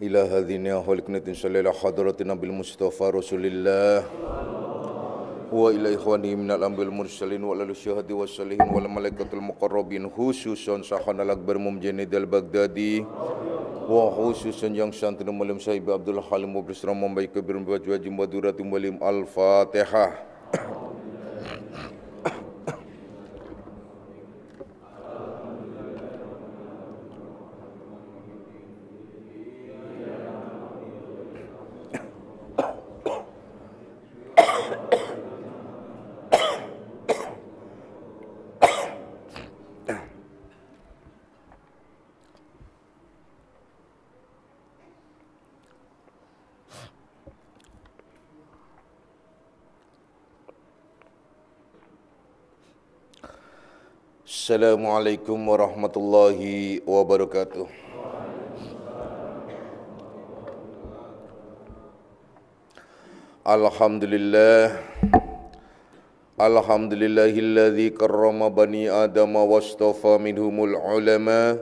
إلى هذه خلقنا صلى الله حضرتنا بالمصطفى رسول الله وإلى إخوانه من الأنبياء المرسلين وإلى الشهداء والصالحين والملائكة المقربين خصوصا Syekhana Al-Akbar Mumjani Al-Baghdadi wa khususan yang santri mulim Sahib Abdul Halim Mubrisram Mumbai Kabir Wajib Maduratum Walim Al-Fatihah. Assalamualaikum warahmatullahi wabarakatuh. Alhamdulillahilladzi karrama bani adama wastafa minhumul ulama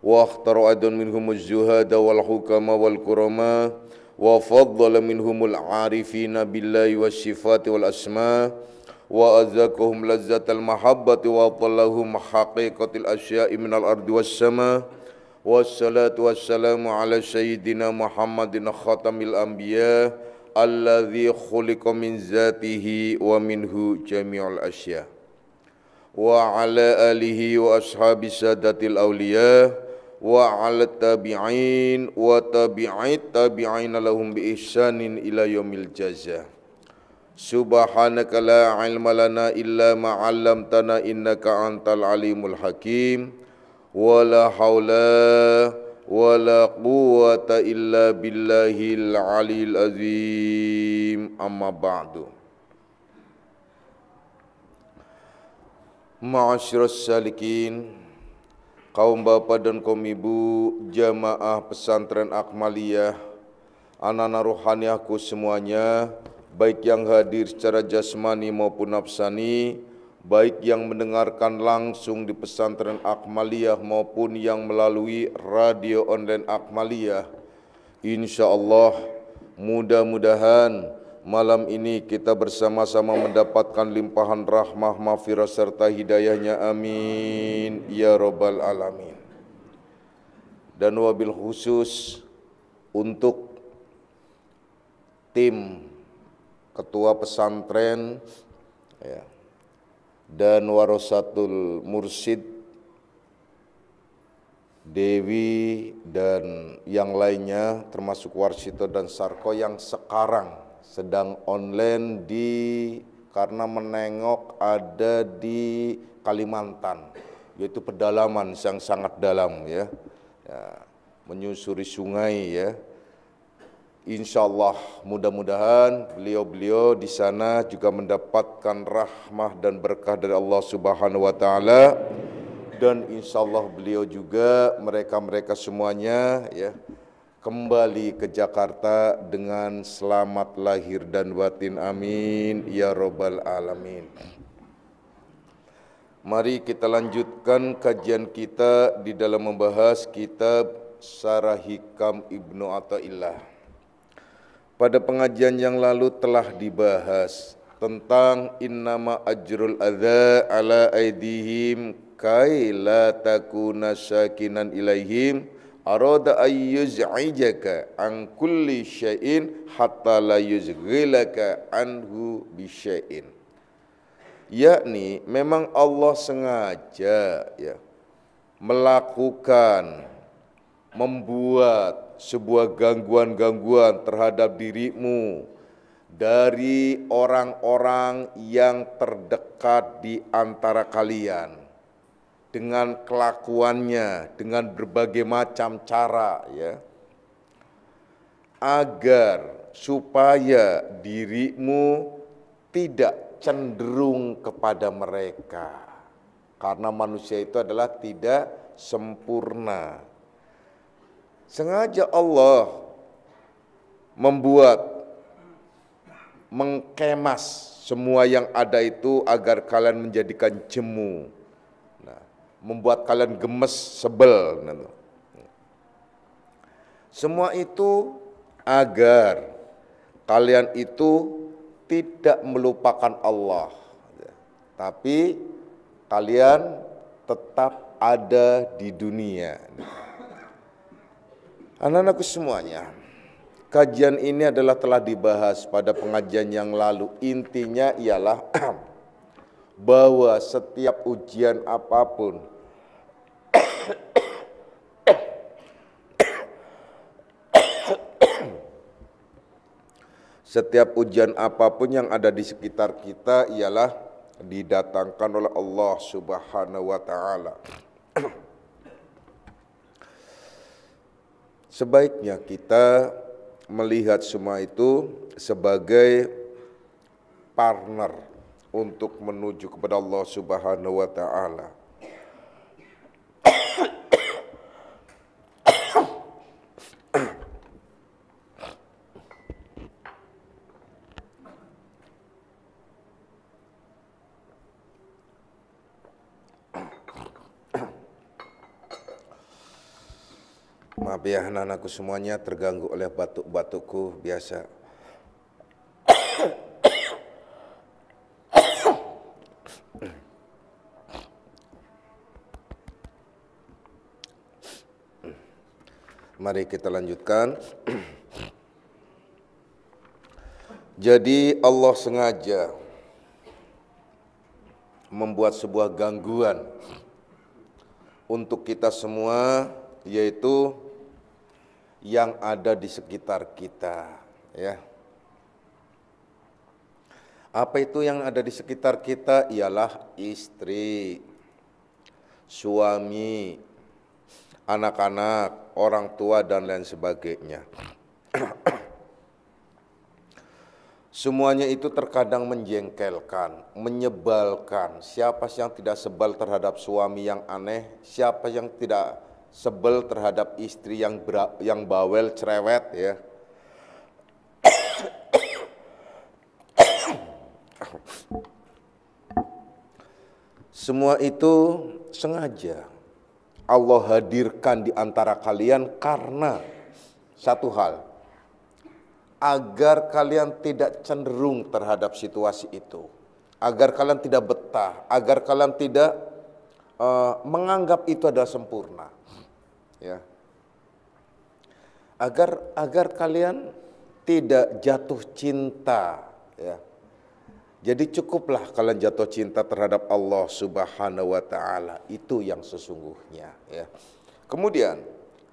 wa akhtara adun minhumuz zuhada wal hukama wal kurama wa faddala minhumul arifina billahi wassifati wal asma wa azzakuhum lazzatal mahabbati wa talahum haqiqatil asya'i minal ardi was sama wassalatu wassalamu ala sayyidina Muhammadin khatamil anbiya alladzi khuliqa min zatihi wa minhu jami'ul asya wa ala alihi wa ashabi sadatil awliya wa ala tabi'in wa tabi'it tabi'in lahum bi ihsanin ila yaumil jazaa. Subhanaka la ilma lana illa ma 'allamtana innaka antal alimul hakim wala haula wala quwwata illa billahil aliyil azim amma ba'du. Ma'asyiras salikin, kaum bapak dan kaum ibu jamaah pesantren Akmaliyah, anak-anak rohaniahku semuanya, baik yang hadir secara jasmani maupun nafsani, baik yang mendengarkan langsung di pesantren Akmaliyah maupun yang melalui radio online Akmaliyah. InsyaAllah mudah-mudahan malam ini kita bersama-sama mendapatkan limpahan rahmah, maghfirah serta hidayahnya, amin ya rabbal alamin. Dan wabil khusus untuk tim ketua pesantren ya, dan warasatul mursyid Dewi dan yang lainnya termasuk Warsito dan Sarko yang sekarang sedang online karena menengok ada di Kalimantan, yaitu pedalaman yang sangat dalam ya, menyusuri sungai ya. InsyaAllah mudah-mudahan beliau-beliau di sana juga mendapatkan rahmah dan berkah dari Allah Subhanahu wa Ta'ala, dan insyaallah beliau juga mereka semuanya ya kembali ke Jakarta dengan selamat lahir dan batin, amin ya rabbal alamin. Mari kita lanjutkan kajian kita di dalam membahas kitab Syarah Hikam Ibnu Athaillah. Pada pengajian yang lalu telah dibahas tentang innama ajrul adza ala aidihim kai la takuna sakinan ilaihim arada ayyuz'ijaka an kulli syai'in hatta la yuzghilaka anhu bi syai'in. Yakni memang Allah sengaja ya membuat sebuah gangguan-gangguan terhadap dirimu dari orang-orang yang terdekat di antara kalian dengan kelakuannya, dengan berbagai macam cara ya, agar supaya dirimu tidak cenderung kepada mereka, karena manusia itu adalah tidak sempurna. Sengaja Allah mengkemas semua yang ada itu agar kalian menjadikan jemu, membuat kalian gemes, sebel. Semua itu agar kalian itu tidak melupakan Allah, tapi kalian tetap ada di dunia. Anak-anakku semuanya, kajian ini adalah telah dibahas pada pengajian yang lalu. Intinya ialah bahwa setiap ujian apapun setiap ujian apapun yang ada di sekitar kita ialah didatangkan oleh Allah Subhanahu wa taala. Sebaiknya kita melihat semua itu sebagai partner untuk menuju kepada Allah Subhanahu wa taala. Maaf ya anak-anakku semuanya, terganggu oleh batuk-batukku biasa. Mari kita lanjutkan. Jadi Allah sengaja membuat sebuah gangguan untuk kita semua, yaitu yang ada di sekitar kita, ya. Apa itu yang ada di sekitar kita? Ialah istri, suami, anak-anak, orang tua dan lain sebagainya. Semuanya itu terkadang menjengkelkan, menyebalkan. Siapa yang tidak sebal terhadap suami yang aneh? Siapa yang tidak sebel terhadap istri yang bawel, cerewet, ya. Semua itu sengaja Allah hadirkan di antara kalian karena satu hal, agar kalian tidak cenderung terhadap situasi itu, agar kalian tidak betah, agar kalian tidak menganggap itu adalah sempurna. Ya, agar kalian tidak jatuh cinta, ya. Jadi cukuplah kalian jatuh cinta terhadap Allah Subhanahu wa taala, itu yang sesungguhnya, ya. Kemudian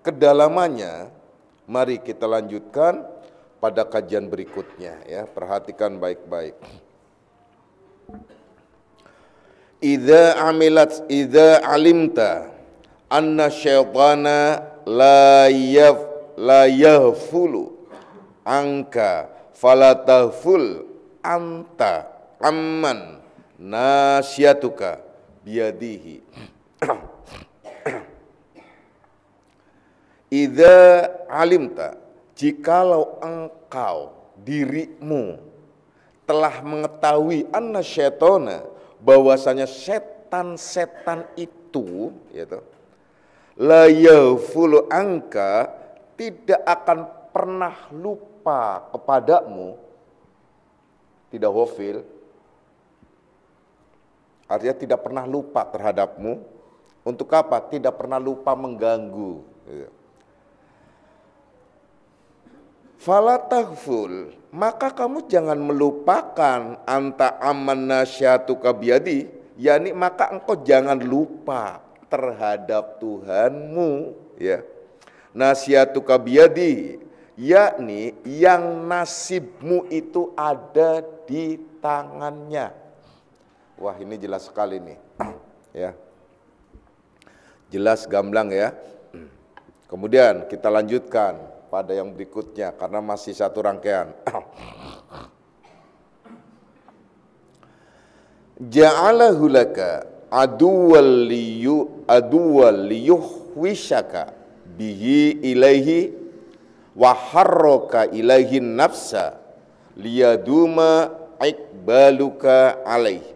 kedalamannya mari kita lanjutkan pada kajian berikutnya, ya. Perhatikan baik-baik. Idza alimta anna syaitana la yahfulu angka falatahful anta amman nasyatuka biyadihi. Idza alimta, jikalau engkau dirimu telah mengetahui anna syaitana, bahwasanya setan-setan itu, yaitu la yahfulu angka, tidak akan pernah lupa kepadamu. Tidak ghafil, artinya tidak pernah lupa terhadapmu. Untuk apa? Tidak pernah lupa mengganggu. Fala taghful, maka kamu jangan melupakan anta aman nasyatuka biyadi, yakni maka engkau jangan lupa terhadap Tuhanmu, ya. Nasyatuka biyadi, yakni yang nasibmu itu ada di tangannya. Wah, ini jelas sekali nih, ya. Jelas gamblang, ya. Kemudian kita lanjutkan pada yang berikutnya karena masih satu rangkaian. Ja'alahu laka aduwal liyuhwishaka bihi ilaihi wa harraka ilaihi nafsa liyaduma ikbaluka alaih.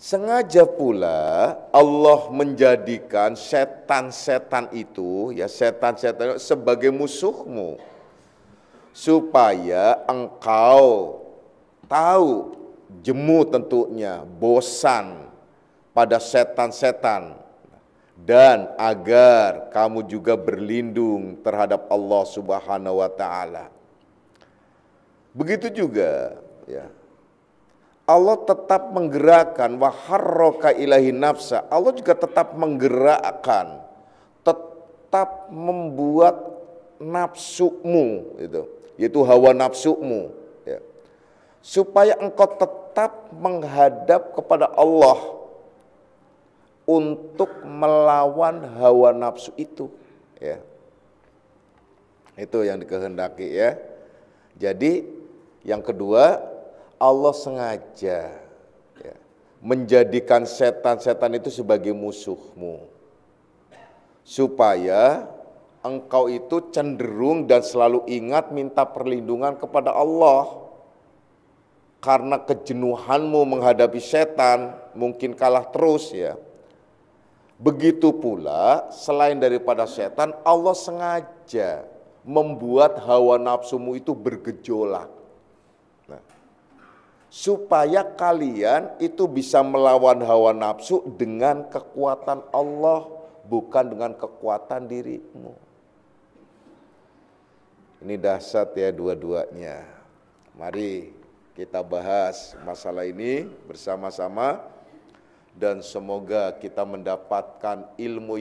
Sengaja pula Allah menjadikan setan-setan itu, ya setan-setan sebagai musuhmu, supaya engkau tahu, jemu tentunya, bosan pada setan-setan, dan agar kamu juga berlindung terhadap Allah Subhanahu wa taala. Begitu juga, ya. Allah tetap menggerakkan wa harraka ilahi nafsa. Allah juga tetap menggerakkan, tetap membuat nafsumu itu, yaitu hawa nafsumu, ya. Supaya engkau tetap menghadap kepada Allah untuk melawan hawa nafsu itu, ya. Itu yang dikehendaki, ya. Jadi yang kedua, Allah sengaja, ya, menjadikan setan-setan itu sebagai musuhmu, supaya engkau itu cenderung dan selalu ingat minta perlindungan kepada Allah. Karena kejenuhanmu menghadapi setan, mungkin kalah terus, ya. Begitu pula selain daripada setan, Allah sengaja membuat hawa nafsumu itu bergejolak. Supaya kalian itu bisa melawan hawa nafsu dengan kekuatan Allah, bukan dengan kekuatan dirimu. Ini dahsyat, ya, dua-duanya. Mari kita bahas masalah ini bersama-sama, dan semoga kita mendapatkan ilmu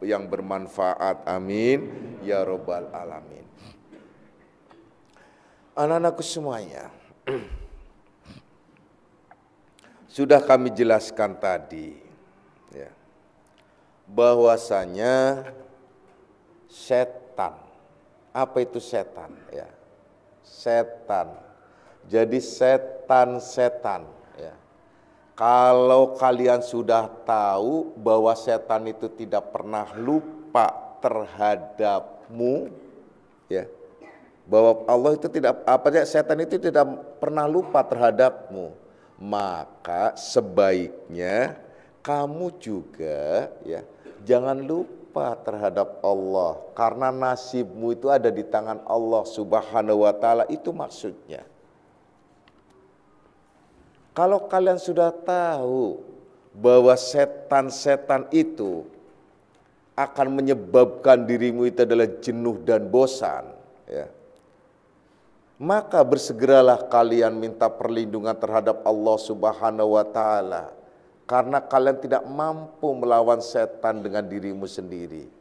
yang bermanfaat. Amin ya robbal alamin. Anak-anakku semuanya, sudah kami jelaskan tadi, ya, bahwasanya setan. Apa itu setan? Ya, setan. Jadi setan-setan. Ya. Kalau kalian sudah tahu bahwa setan itu tidak pernah lupa terhadapmu, ya, bahwa Allah itu tidak, setan itu tidak pernah lupa terhadapmu, maka sebaiknya kamu juga, ya, jangan lupa terhadap Allah, karena nasibmu itu ada di tangan Allah Subhanahu wa taala. Itu maksudnya. Kalau kalian sudah tahu bahwa setan-setan itu akan menyebabkan dirimu itu adalah jenuh dan bosan, ya, maka bersegeralah kalian minta perlindungan terhadap Allah Subhanahu wa taala, karena kalian tidak mampu melawan setan dengan dirimu sendiri.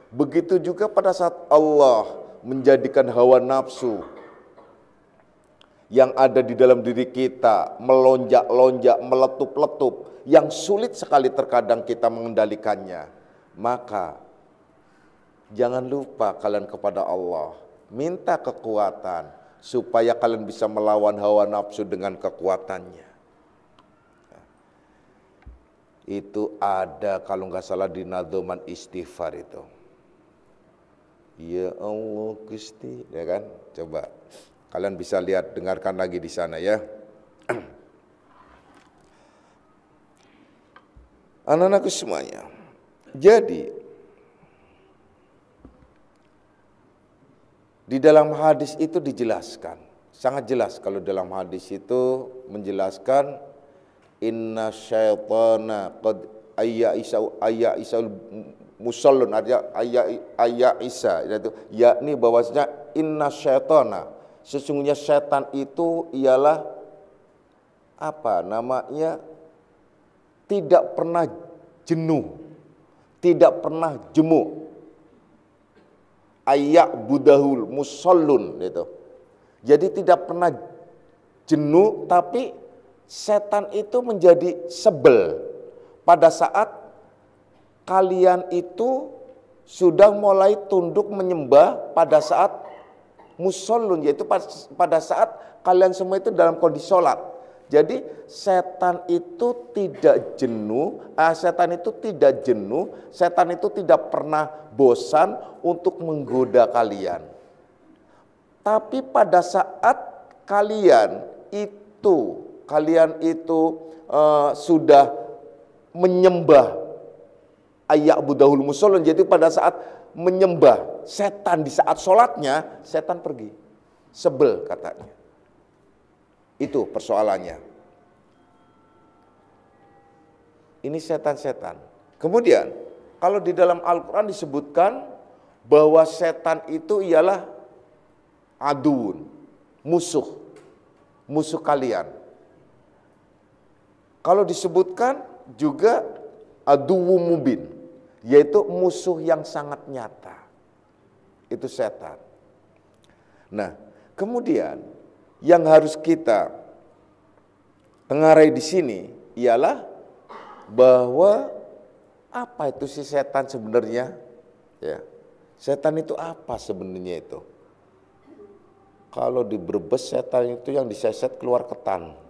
Begitu juga pada saat Allah menjadikan hawa nafsu yang ada di dalam diri kita melonjak-lonjak, meletup-letup, yang sulit sekali terkadang kita mengendalikannya, maka jangan lupa kalian kepada Allah, minta kekuatan supaya kalian bisa melawan hawa nafsu dengan kekuatannya. Itu ada kalau nggak salah di Nadzuman Istighfar itu. Ya Allah Gusti, ya kan? Coba kalian bisa lihat, dengarkan lagi di sana, ya. Anak-anakku semuanya. Jadi di dalam hadis itu dijelaskan, sangat jelas kalau dalam hadis itu menjelaskan inna syaitana qad ayya musallun, ayya isa, yaitu yakni bahwasanya inna syaitana, sesungguhnya setan itu ialah apa namanya, tidak pernah jenuh, tidak pernah jemu. Ayyak budahul musallun itu. Jadi tidak pernah jenuh, tapi setan itu menjadi sebel pada saat kalian itu sudah mulai tunduk menyembah pada saat musallun, yaitu pada saat kalian semua itu dalam kondisi sholat. Jadi setan itu tidak jenuh, setan itu tidak pernah bosan untuk menggoda kalian. Tapi pada saat kalian itu kalian itu sudah menyembah ayya'budahul musallun, jadi pada saat menyembah setan di saat sholatnya, setan pergi. Sebel katanya. Itu persoalannya. Ini setan-setan. Kemudian, kalau di dalam Al-Quran disebutkan bahwa setan itu ialah aduun, musuh kalian. Kalau disebutkan juga aduwwu mubin, yaitu musuh yang sangat nyata. Itu setan. Nah, kemudian yang harus kita tengarai di sini ialah bahwa apa itu si setan sebenarnya? Ya. Setan itu apa sebenarnya itu? Kalau di Brebes setan itu yang diseset keluar ketan.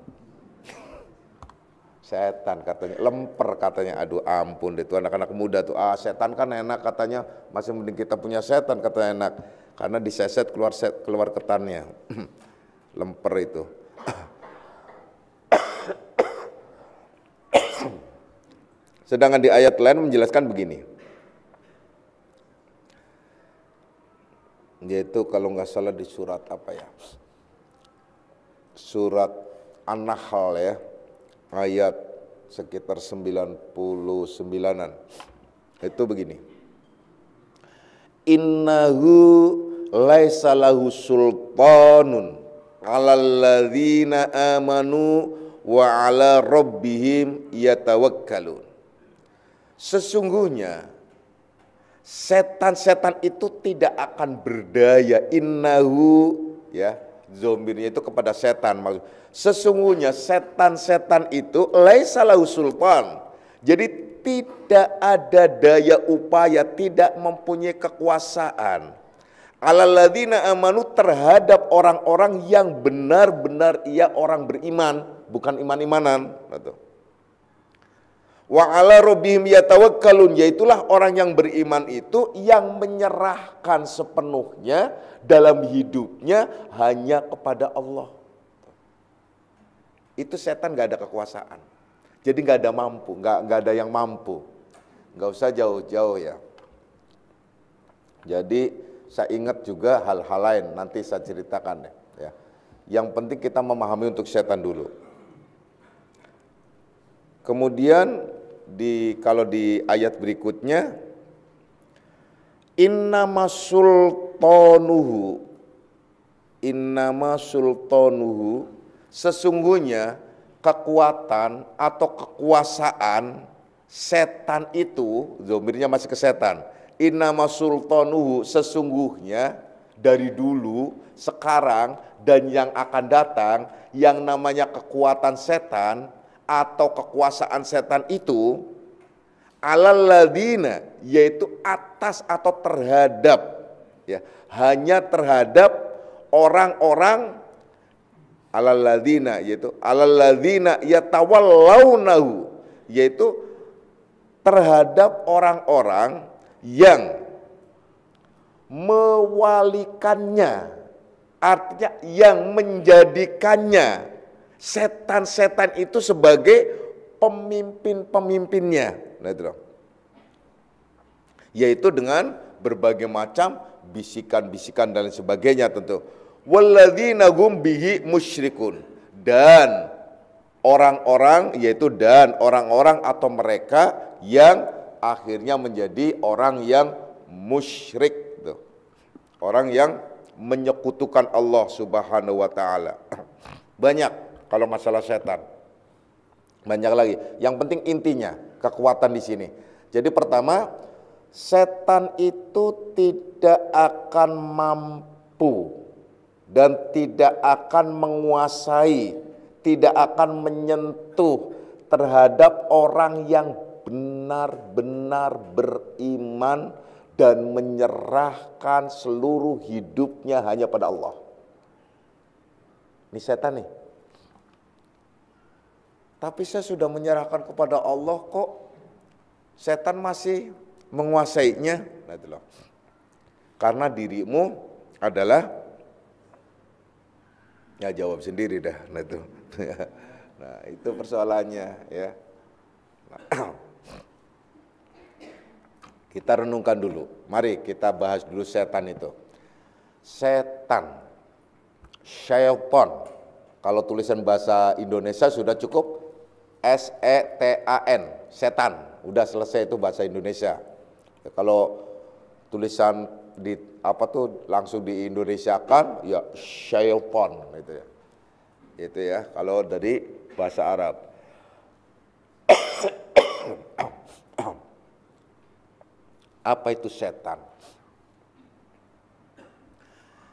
Setan katanya, lemper katanya. Aduh ampun deh, itu anak-anak muda tuh. Setan kan enak katanya, masih mending kita punya setan katanya enak. Karena diseset keluar ketannya. Lemper itu. Sedangkan di ayat lain menjelaskan begini. Yaitu kalau nggak salah di surat apa ya? Surat An-Nahl ya. Ayat sekitar 99-an. Itu begini. Innahu laisa lahu sultanun 'alal ladzina amanu wa 'ala rabbihim yatawakkalun. Sesungguhnya setan-setan itu tidak akan berdaya. Innahu ya, zombirnya itu kepada setan. Sesungguhnya setan-setan itu laisa lahu sultan. Jadi tidak ada daya upaya, tidak mempunyai kekuasaan. Alalladzina amanu, terhadap orang-orang yang benar-benar ia orang beriman, bukan iman-imanan. Wa ala rabbihim yatawakkalun, yaitulah orang yang beriman itu yang menyerahkan sepenuhnya dalam hidupnya hanya kepada Allah. Itu setan gak ada kekuasaan. Jadi gak ada mampu, gak ada yang mampu. Gak usah jauh-jauh ya. Jadi saya ingat juga hal-hal lain, nanti saya ceritakan ya. Yang penting kita memahami untuk setan dulu. Kemudian kalau di ayat berikutnya, innama sultanuhu, sesungguhnya kekuatan atau kekuasaan setan itu, zomirnya masih ke setan. Innama sultanuhu, sesungguhnya dari dulu, sekarang, dan yang akan datang, yang namanya kekuatan setan atau kekuasaan setan itu alalladzina, yaitu atas atau terhadap ya, hanya terhadap orang-orang alalladzina, yaitu alalladzina yatawallaunahu, yaitu terhadap orang-orang yang mewalikannya, artinya yang menjadikannya setan-setan itu sebagai pemimpin-pemimpinnya. Nah itu loh. Yaitu dengan berbagai macam bisikan-bisikan dan sebagainya tentu. Walladzina hum bihi musyrikun, dan orang-orang, yaitu dan orang-orang atau mereka yang akhirnya menjadi orang yang musyrik, tuh. Orang yang menyekutukan Allah Subhanahu wa taala. Banyak kalau masalah setan. Banyak lagi. Yang penting intinya kekuatan di sini. Jadi pertama, setan itu tidak akan mampu dan tidak akan menguasai, tidak akan menyentuh terhadap orang yang benar-benar beriman dan menyerahkan seluruh hidupnya hanya pada Allah. Ini setan nih. Tapi saya sudah menyerahkan kepada Allah, kok setan masih menguasainya. Nah itu loh. Karena dirimu adalah, ya jawab sendiri dah. Nah itu. Nah, itu persoalannya ya. Nah, kita renungkan dulu. Mari kita bahas dulu setan itu. Setan, syaitan. Kalau tulisan bahasa Indonesia sudah cukup SETAN, setan. Udah selesai itu bahasa Indonesia. Ya, kalau tulisan di apa tuh langsung di Indonesia kan ya syaitan itu ya. Itu ya kalau dari bahasa Arab. Apa itu setan?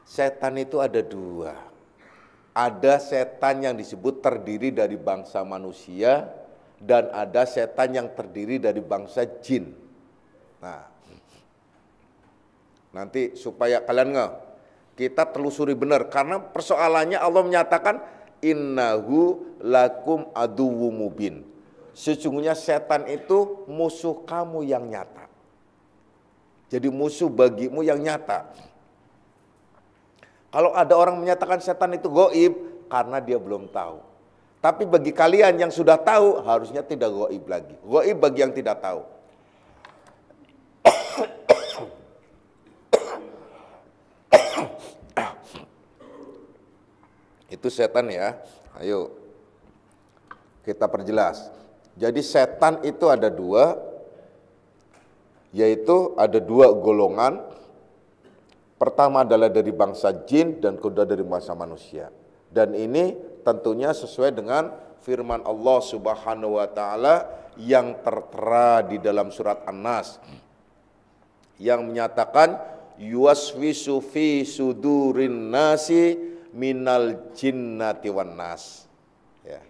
Setan itu ada dua. Ada setan yang disebut terdiri dari bangsa manusia dan ada setan yang terdiri dari bangsa jin. Nah, nanti supaya kalian kita telusuri benar karena persoalannya Allah menyatakan innahu lakum aduwwum mubin. Sesungguhnya setan itu musuh kamu yang nyata. Jadi musuh bagimu yang nyata. Kalau ada orang menyatakan setan itu gaib karena dia belum tahu. Tapi bagi kalian yang sudah tahu harusnya tidak gaib lagi. Gaib bagi yang tidak tahu. Itu setan ya. Ayo kita perjelas. Jadi setan itu ada dua, yaitu ada dua golongan. Pertama adalah dari bangsa jin dan kedua dari bangsa manusia. Dan ini tentunya sesuai dengan firman Allah Subhanahu wa taala yang tertera di dalam surat An-Nas yang menyatakan yuwaswisu fi sudurin nasi minal jinnati wan nas. Ya.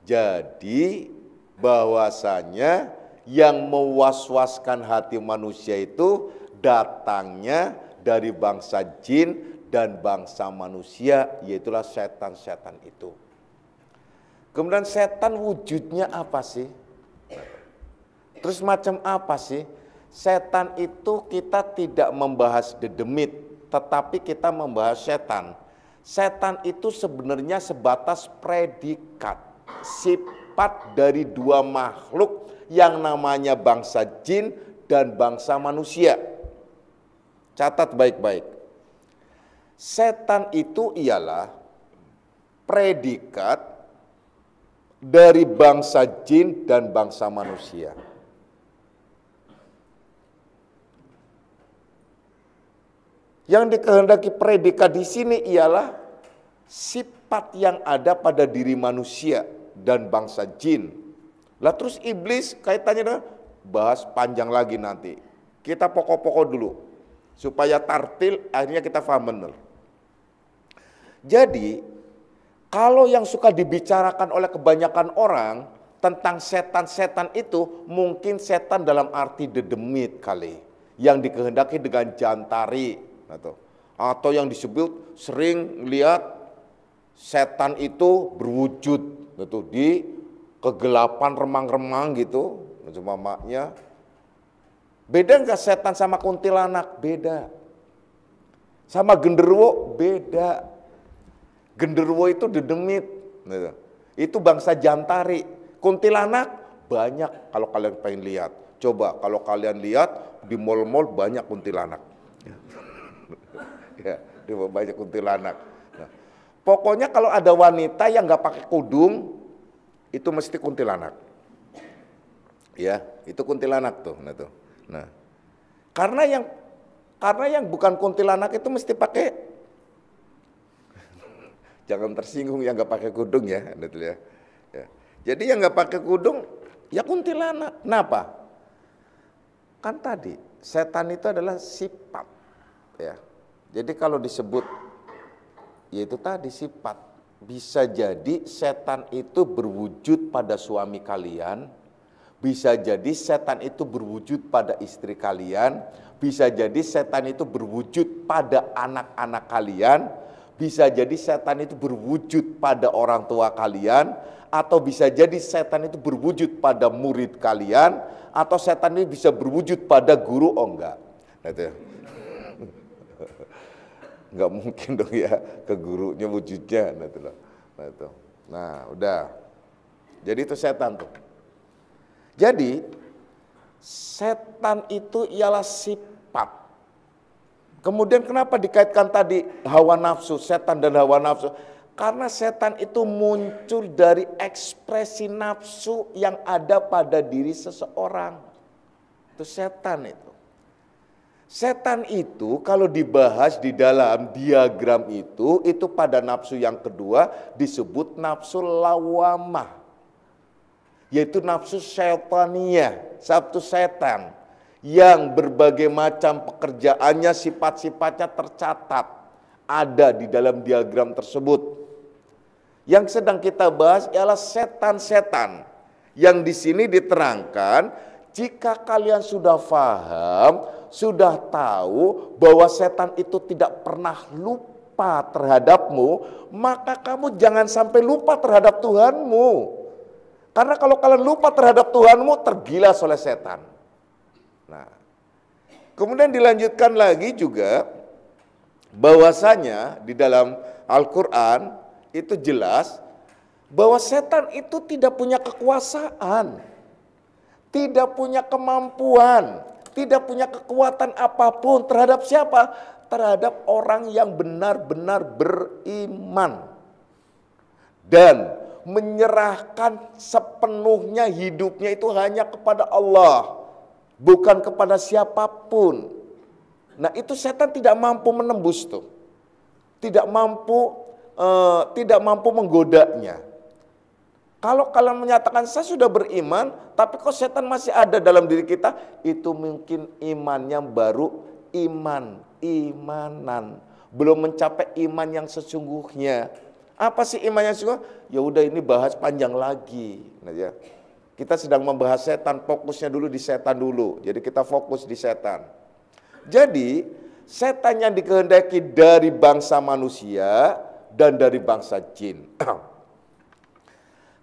Jadi bahwasanya yang mewaswaskan hati manusia itu datangnya dari bangsa jin dan bangsa manusia, yaitulah setan-setan itu. Kemudian setan wujudnya apa sih? Terus macam apa sih? Setan itu kita tidak membahas dedemit, tetapi kita membahas setan. Setan itu sebenarnya sebatas predikat, sifat dari dua makhluk yang namanya bangsa jin dan bangsa manusia. Catat baik-baik. Setan itu ialah predikat dari bangsa jin dan bangsa manusia. Yang dikehendaki predikat di sini ialah sifat yang ada pada diri manusia dan bangsa jin. Lah terus iblis kaitannya dengan bahas panjang lagi nanti. Kita pokok-pokok dulu supaya tartil akhirnya kita paham benar. Jadi kalau yang suka dibicarakan oleh kebanyakan orang tentang setan-setan itu mungkin setan dalam arti dedemit kali yang dikehendaki dengan jantari atau yang disebut sering lihat setan itu berwujud di kegelapan remang-remang gitu maknya. Beda enggak setan sama kuntilanak? Beda. Sama genderuwo? Beda. Genderuwo itu dedemit. Itu bangsa jantari. Kuntilanak banyak kalau kalian pengen lihat. Coba kalau kalian lihat di mall-mall banyak kuntilanak. Ya, banyak kuntilanak. Nah, pokoknya kalau ada wanita yang nggak pakai kudung, itu mesti kuntilanak. Ya, itu kuntilanak tuh. Nah, karena yang bukan kuntilanak itu mesti pakai, jangan tersinggung yang nggak pakai kudung ya, ya. Jadi yang nggak pakai kudung ya kuntilanak. Kenapa? Kan tadi setan itu adalah sifat, ya. Jadi kalau disebut, yaitu tadi sifat. Bisa jadi setan itu berwujud pada suami kalian. Bisa jadi setan itu berwujud pada istri kalian, bisa jadi setan itu berwujud pada anak-anak kalian, bisa jadi setan itu berwujud pada orang tua kalian, atau bisa jadi setan itu berwujud pada murid kalian, atau setan ini bisa berwujud pada guru, enggak. Enggak mungkin dong ya ke gurunya wujudnya. Nah, udah. Jadi itu setan tuh. Jadi setan itu ialah sifat. Kemudian kenapa dikaitkan tadi hawa nafsu, setan dan hawa nafsu? Karena setan itu muncul dari ekspresi nafsu yang ada pada diri seseorang. Itu setan itu. Setan itu kalau dibahas di dalam diagram itu pada nafsu yang kedua disebut nafsu lawamah. Yaitu nafsu syaitania, satu setan. Yang berbagai macam pekerjaannya, sifat-sifatnya tercatat. Ada di dalam diagram tersebut. Yang sedang kita bahas ialah setan-setan. Yang di sini diterangkan, jika kalian sudah paham, sudah tahu bahwa setan itu tidak pernah lupa terhadapmu, maka kamu jangan sampai lupa terhadap Tuhanmu. Karena kalau kalian lupa terhadap Tuhanmu, tergilas oleh setan. Nah, kemudian dilanjutkan lagi juga, bahwasanya di dalam Al-Quran, itu jelas bahwa setan itu tidak punya kekuasaan, tidak punya kemampuan, tidak punya kekuatan apapun terhadap siapa? Terhadap orang yang benar-benar beriman dan menyerahkan sepenuhnya hidupnya itu hanya kepada Allah, bukan kepada siapapun. Nah, itu setan tidak mampu menembus tuh, tidak mampu menggodanya. Kalau kalian menyatakan saya sudah beriman, tapi kok setan masih ada dalam diri kita, itu mungkin imannya baru imanan, belum mencapai iman yang sesungguhnya. Apa sih iman yang sesungguhnya? Ya udah, ini bahas panjang lagi. Nah, ya. Kita sedang membahas setan, fokusnya dulu di setan dulu. Jadi kita fokus di setan. Jadi setan yang dikehendaki dari bangsa manusia dan dari bangsa jin.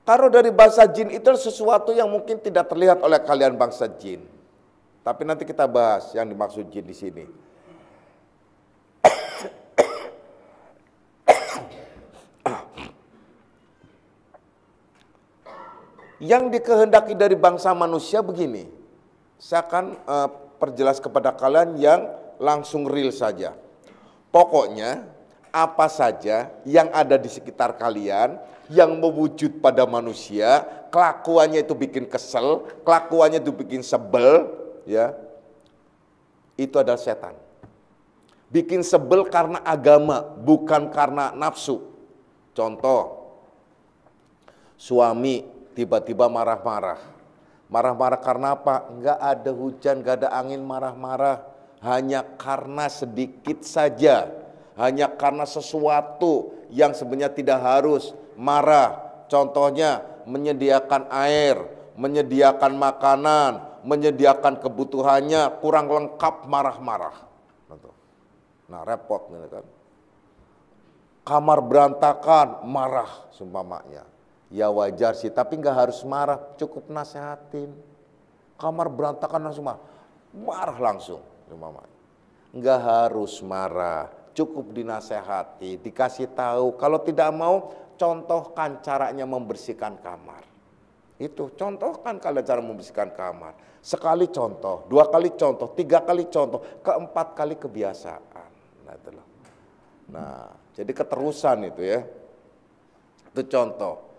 Kalau dari bangsa jin itu sesuatu yang mungkin tidak terlihat oleh kalian bangsa jin. Tapi nanti kita bahas yang dimaksud jin di sini. Yang dikehendaki dari bangsa manusia begini. Saya akan perjelas kepada kalian yang langsung real saja. Pokoknya apa saja yang ada di sekitar kalian yang mewujud pada manusia, kelakuannya itu bikin kesel, kelakuannya itu bikin sebel, ya. Itu adalah setan. Bikin sebel karena agama, bukan karena nafsu. Contoh, suami tiba-tiba marah-marah. Marah-marah karena apa? Enggak ada hujan, enggak ada angin, marah-marah. Hanya karena sedikit saja. Hanya karena sesuatu yang sebenarnya tidak harus marah. Contohnya menyediakan air, menyediakan makanan, menyediakan kebutuhannya kurang lengkap, marah-marah. Nah, repot gitu kan. Kamar berantakan, marah seumpamanya. Ya wajar sih, tapi nggak harus marah, cukup nasehatin. Kamar berantakan langsung marah langsung. Nggak harus marah, cukup dinasehati, dikasih tahu. Kalau tidak mau, contohkan caranya membersihkan kamar. Itu, contohkan kalian cara membersihkan kamar. Sekali contoh, 2 kali contoh, 3 kali contoh, ke-4 kali kebiasaan. Nah, jadi keterusan itu ya. Itu contoh.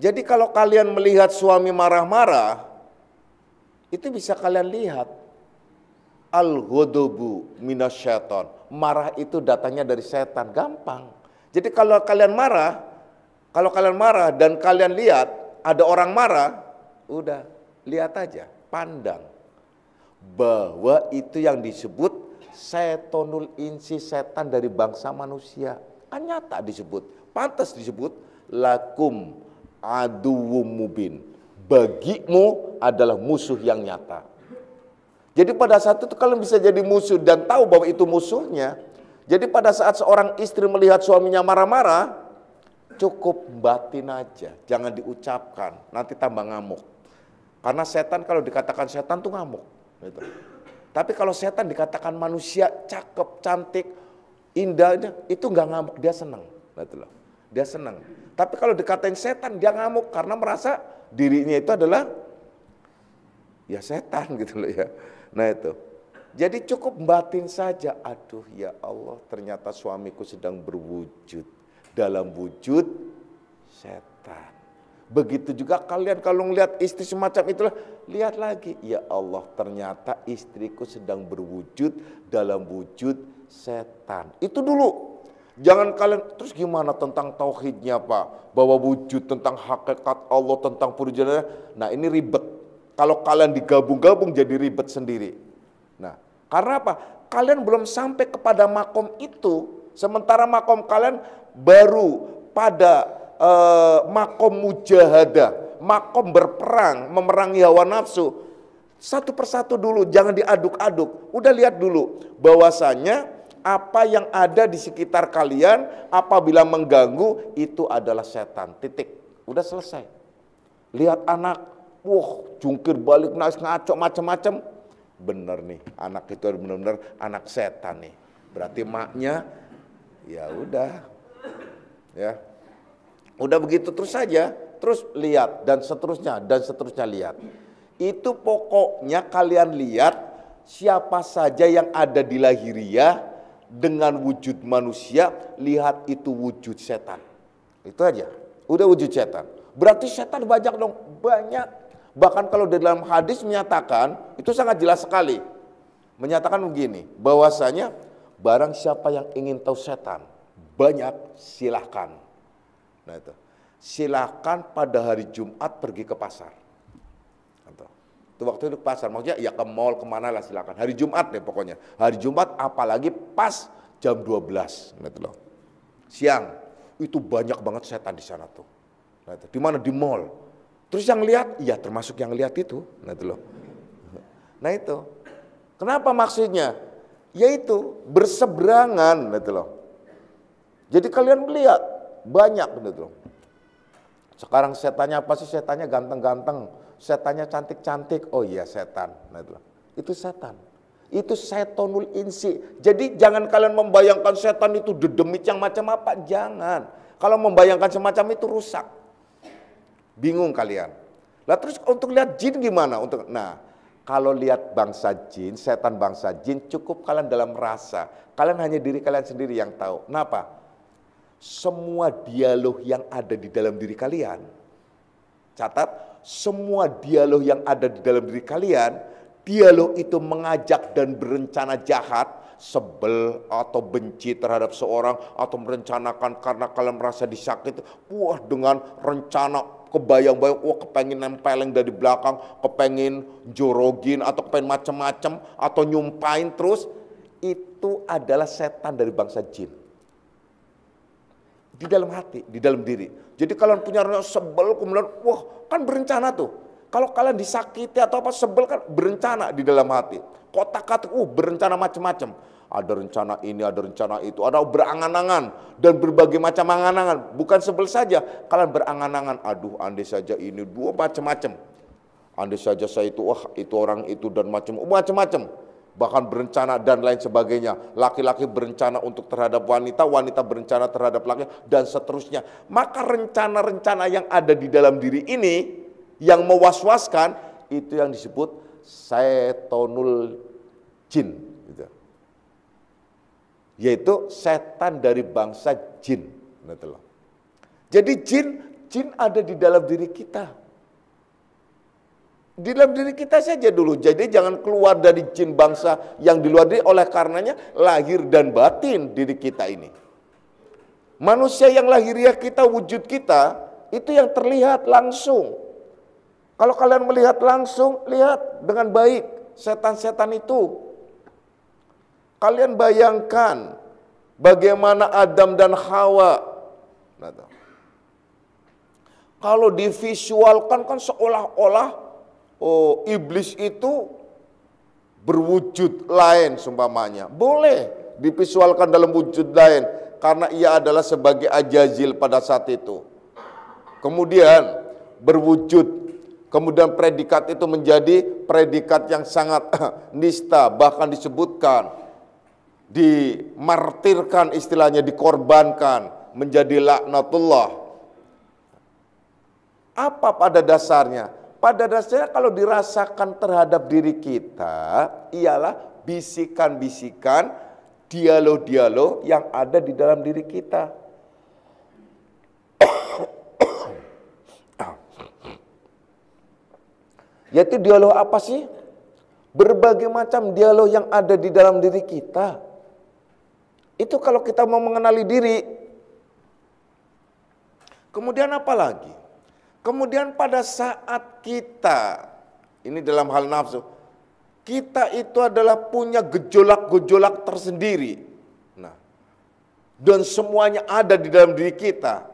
Jadi kalau kalian melihat suami marah-marah, itu bisa kalian lihat. Al-ghodobu minasyaiton. Marah itu datangnya dari setan, gampang. Jadi kalau kalian marah dan kalian lihat ada orang marah, udah, lihat aja, pandang. Bahwa itu yang disebut setonul insi, setan dari bangsa manusia. Kan nyata disebut, pantas disebut lakum aduwwum mubin. Bagimu adalah musuh yang nyata. Jadi pada saat itu kalian bisa jadi musuh dan tahu bahwa itu musuhnya. Jadi pada saat seorang istri melihat suaminya marah-marah, cukup batin aja, jangan diucapkan, nanti tambah ngamuk. Karena setan kalau dikatakan setan tuh ngamuk. Gitu. Tapi kalau setan dikatakan manusia cakep, cantik, indah, itu nggak ngamuk, dia senang. Gitu loh. dia senang. Tapi kalau dikatain setan, dia ngamuk karena merasa dirinya itu adalah ya setan gitu loh ya. Nah itu. Jadi cukup batin saja, aduh ya Allah ternyata suamiku sedang berwujud dalam wujud setan. Begitu juga kalian kalau melihat istri semacam itulah, lihat lagi, ya Allah ternyata istriku sedang berwujud dalam wujud setan. Itu dulu. Jangan kalian, terus gimana tentang tauhidnya Pak? Bahwa wujud, tentang hakikat Allah, tentang purjana. Nah ini ribet. Kalau kalian digabung-gabung jadi ribet sendiri. Nah, karena apa? Kalian belum sampai kepada makom itu, sementara makom kalian baru pada makom mujahadah, makom berperang, memerangi hawa nafsu. Satu persatu dulu, jangan diaduk-aduk. Udah lihat dulu bahwasanya apa yang ada di sekitar kalian apabila mengganggu itu adalah setan. Titik. Udah selesai. Lihat anak, jungkir balik, nangis, ngaco, macam-macam. Bener nih, anak itu benar-benar anak setan nih. Berarti maknya, ya udah, ya, udah begitu terus saja, terus lihat dan seterusnya lihat. Itu pokoknya kalian lihat siapa saja yang ada di lahiriah dengan wujud manusia, lihat itu wujud setan. Itu aja, udah wujud setan. Berarti setan banyak dong, banyak. Bahkan kalau di dalam hadis menyatakan, itu sangat jelas sekali. Menyatakan begini, bahwasanya barang siapa yang ingin tahu setan, banyak silahkan. Nah itu, silahkan pada hari Jumat pergi ke pasar. Itu waktu itu ke pasar, maksudnya ya ke mall, kemana lah silahkan. Hari Jumat deh pokoknya. Hari Jumat apalagi pas jam 12. Nah itu loh. Siang, itu banyak banget setan di sana tuh. Nah itu, di mana? Di mall. Terus yang lihat, ya termasuk yang lihat itu. Nah itu loh. Nah itu, kenapa maksudnya? Yaitu berseberangan. Nah itu loh. Jadi kalian melihat, banyak gitu. Sekarang setannya apa sih? Setannya ganteng-ganteng, setannya cantik-cantik. Oh iya setan. Nah, itu setan. Itu setonul insi. Jadi jangan kalian membayangkan setan itu dedemit yang macam apa. Jangan. Kalau membayangkan semacam itu rusak. Bingung kalian. Lah terus untuk lihat jin gimana? Nah, kalau lihat bangsa jin, setan bangsa jin, cukup kalian dalam rasa. Kalian hanya diri kalian sendiri yang tahu. Kenapa? Semua dialog yang ada di dalam diri kalian, catat, semua dialog yang ada di dalam diri kalian, dialog itu mengajak dan berencana jahat, sebel atau benci terhadap seorang, atau merencanakan karena kalian merasa disakiti, dengan rencana kebayang-bayang, kepengen nempelin dari belakang, kepengen jorogin, atau kepengen macam-macam, atau nyumpain terus, itu adalah setan dari bangsa jin. Di dalam hati, di dalam diri. Jadi kalian punya rencana sebel, kemudian kan berencana tuh. Kalau kalian disakiti atau apa sebel kan berencana di dalam hati. Kotak-katik, berencana macam-macam. Ada rencana ini, ada rencana itu, ada berangan-angan dan berbagai macam angan-angan. Bukan sebel saja, kalian berangan-angan. Aduh, andai saja ini, macam-macam. Andai saja saya itu, itu orang itu dan macam-macam. Bahkan berencana dan lain sebagainya. Laki-laki berencana untuk terhadap wanita, wanita berencana terhadap laki, dan seterusnya. Maka rencana-rencana yang ada di dalam diri ini, yang mewaswaskan, itu yang disebut setonul jin. Gitu. Yaitu setan dari bangsa jin. Jadi jin ada di dalam diri kita. Di dalam diri kita saja dulu. Jadi jangan keluar dari jin bangsa yang di luar diri. Oleh karenanya lahir dan batin diri kita ini. Manusia yang lahiriah kita, wujud kita, itu yang terlihat langsung. Kalau kalian melihat langsung, lihat dengan baik setan-setan itu. Kalian bayangkan bagaimana Adam dan Hawa. Kalau divisualkan kan seolah-olah iblis itu berwujud lain seumpamanya. Boleh divisualkan dalam wujud lain karena ia adalah sebagai Ajazil pada saat itu. Kemudian berwujud, kemudian predikat itu menjadi predikat yang sangat nista, bahkan disebutkan dimartirkan, istilahnya dikorbankan menjadi laknatullah. Apa pada dasarnya? Pada dasarnya kalau dirasakan terhadap diri kita ialah bisikan-bisikan, dialog-dialog yang ada di dalam diri kita. Yaitu dialog apa sih? Berbagai macam dialog yang ada di dalam diri kita. Itu kalau kita mau mengenali diri. Kemudian apa lagi? Kemudian pada saat kita, ini dalam hal nafsu, kita itu adalah punya gejolak-gejolak tersendiri. Nah, dan semuanya ada di dalam diri kita.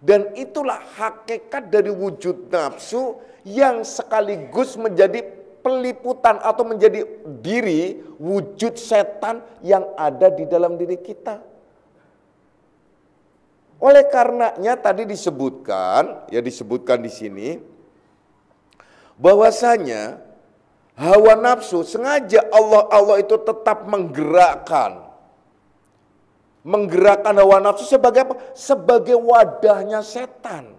Dan itulah hakikat dari wujud nafsu yang sekaligus menjadi peliputan atau menjadi diri wujud setan yang ada di dalam diri kita. Oleh karenanya tadi disebutkan di sini bahwasanya hawa nafsu sengaja Allah itu tetap menggerakkan hawa nafsu sebagai apa? Sebagai wadahnya setan.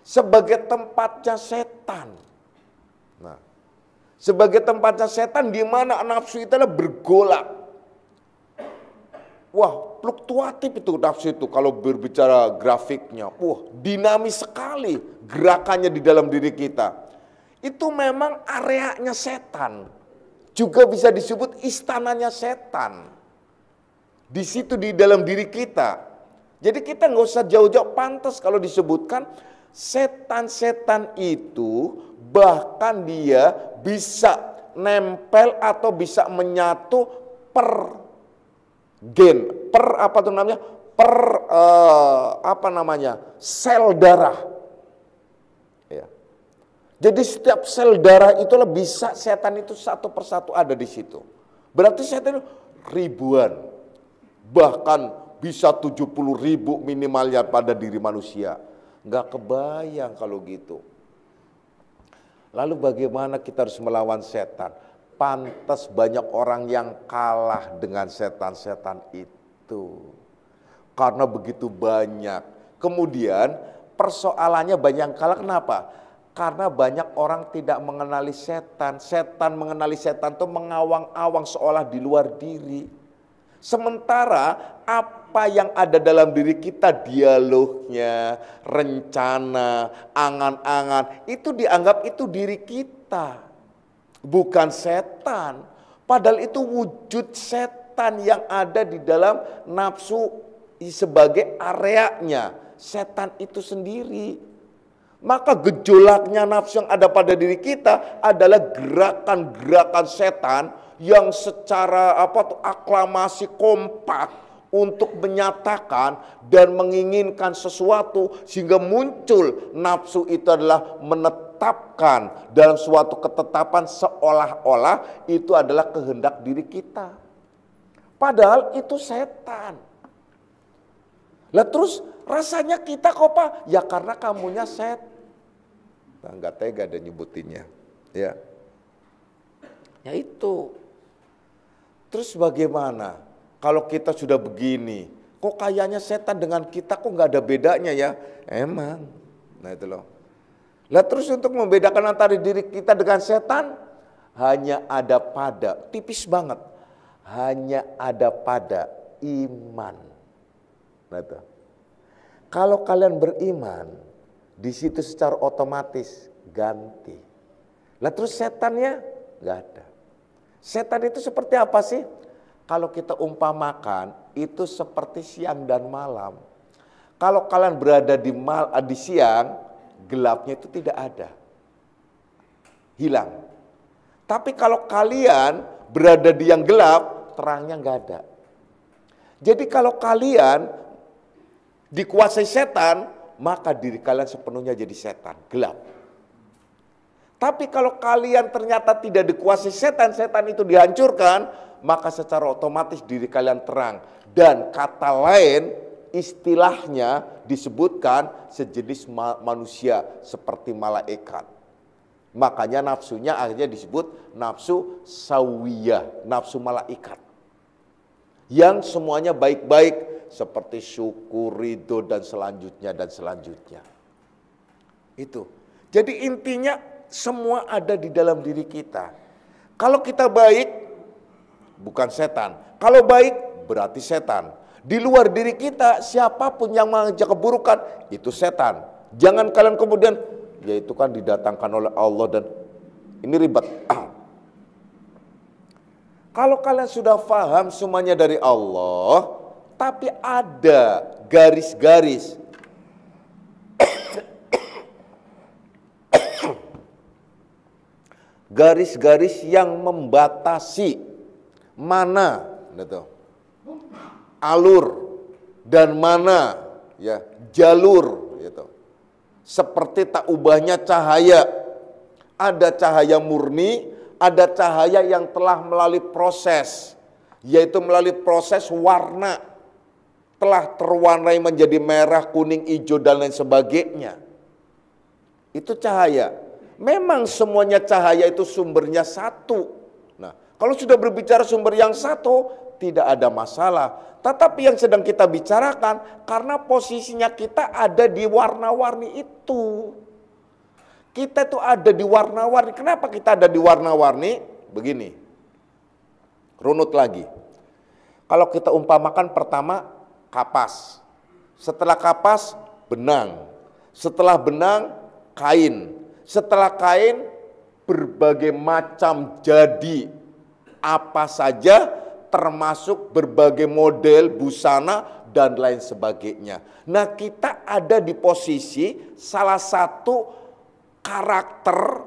Sebagai tempatnya setan. Nah, sebagai tempatnya setan di mana nafsu itu adalah bergolak. Wah, fluktuatif itu nafsu itu kalau berbicara grafiknya. Wah, dinamis sekali gerakannya di dalam diri kita. Itu memang areanya setan. Juga bisa disebut istananya setan. Di situ di dalam diri kita. Jadi kita nggak usah jauh-jauh, pantas kalau disebutkan setan-setan itu bahkan dia bisa nempel atau bisa menyatu per gen, sel darah. Ya. Jadi setiap sel darah itulah bisa setan itu satu persatu ada di situ. Berarti setan itu ribuan, bahkan bisa 70.000 minimalnya pada diri manusia. Nggak kebayang kalau gitu. Lalu bagaimana kita harus melawan setan? Pantas banyak orang yang kalah dengan setan-setan itu. Karena begitu banyak. Kemudian persoalannya banyak yang kalah, kenapa? Karena banyak orang tidak mengenali setan. Setan mengenali setan itu mengawang-awang seolah di luar diri. Sementara apa yang ada dalam diri kita, dialognya, rencana, angan-angan, itu dianggap itu diri kita, bukan setan. Padahal itu wujud setan yang ada di dalam nafsu sebagai areanya, setan itu sendiri. Maka gejolaknya nafsu yang ada pada diri kita adalah gerakan-gerakan setan yang secara aklamasi kompak untuk menyatakan dan menginginkan sesuatu sehingga muncul nafsu itu adalah menetapkan dalam suatu ketetapan seolah-olah itu adalah kehendak diri kita. Padahal itu setan. Lah terus rasanya kita kok Pak? Ya karena kamunya setan. Nah, nggak tega ada nyebutinnya. Ya. Ya itu. Terus bagaimana kalau kita sudah begini? Kok kayaknya setan dengan kita kok nggak ada bedanya ya? Emang. Nah itu loh. Lah terus untuk membedakan antara diri kita dengan setan, hanya ada pada, tipis banget. Hanya ada pada iman. Nah itu. Kalau kalian beriman, di situ secara otomatis ganti. Lah terus setannya nggak ada. Setan itu seperti apa sih? Kalau kita umpamakan, itu seperti siang dan malam. Kalau kalian berada di siang, gelapnya itu tidak ada. Hilang. Tapi kalau kalian berada di yang gelap, terangnya nggak ada. Jadi kalau kalian dikuasai setan, maka diri kalian sepenuhnya jadi setan, gelap. Tapi kalau kalian ternyata tidak dikuasai setan, setan itu dihancurkan, maka secara otomatis diri kalian terang. Dan kata lain, istilahnya disebutkan sejenis manusia seperti malaikat. Makanya nafsunya akhirnya disebut nafsu sawiyah, nafsu malaikat. Yang semuanya baik-baik, seperti syukur, ridho, dan selanjutnya. Itu. Jadi intinya semua ada di dalam diri kita. Kalau kita baik, bukan setan. Kalau baik, berarti setan. Di luar diri kita, siapapun yang mengajak keburukan, itu setan. Jangan kalian kemudian, ya itu kan didatangkan oleh Allah dan ini ribet. Kalau kalian sudah paham semuanya dari Allah, tapi ada garis-garis garis-garis yang membatasi mana gitu, alur dan mana ya jalur gitu. Seperti tak ubahnya cahaya, ada cahaya murni, ada cahaya yang telah melalui proses, yaitu melalui proses warna, telah terwarnai menjadi merah, kuning, hijau, dan lain sebagainya. Itu cahaya. Memang semuanya cahaya itu sumbernya satu. Nah, kalau sudah berbicara sumber yang satu, tidak ada masalah. Tetapi yang sedang kita bicarakan, karena posisinya kita ada di warna-warni itu. Kita tuh ada di warna-warni. Kenapa kita ada di warna-warni? Begini, runut lagi. Kalau kita umpamakan pertama, kapas. Setelah kapas, benang. Setelah benang, kain. Setelah kain, berbagai macam jadi apa saja, termasuk berbagai model busana dan lain sebagainya. Nah, kita ada di posisi salah satu karakter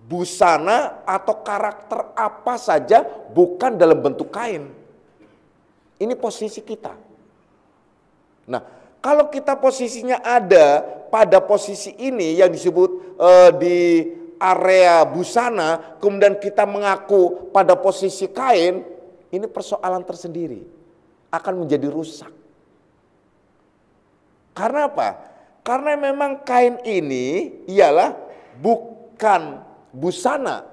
busana atau karakter apa saja bukan dalam bentuk kain. Ini posisi kita. Nah, kalau kita posisinya ada pada posisi ini yang disebut di area busana, kemudian kita mengaku pada posisi kain, ini persoalan tersendiri, akan menjadi rusak. Karena apa? Karena memang kain ini ialah bukan busana.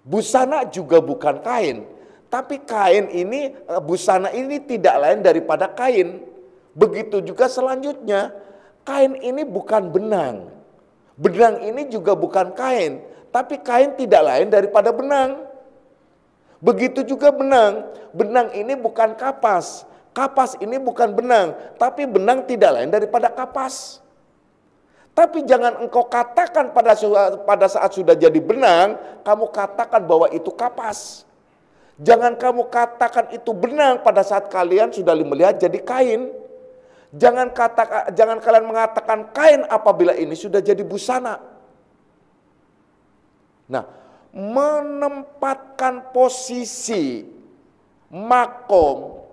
Busana juga bukan kain. Tapi kain ini, busana ini tidak lain daripada kain. Begitu juga selanjutnya, kain ini bukan benang. Benang ini juga bukan kain, tapi kain tidak lain daripada benang. Begitu juga benang. Benang ini bukan kapas. Kapas ini bukan benang, tapi benang tidak lain daripada kapas. Tapi jangan engkau katakan pada saat sudah jadi benang, kamu katakan bahwa itu kapas. Jangan kamu katakan itu benang pada saat kalian sudah melihat jadi kain. Jangan kalian mengatakan kain apabila ini sudah jadi busana. Nah, menempatkan posisi, makom,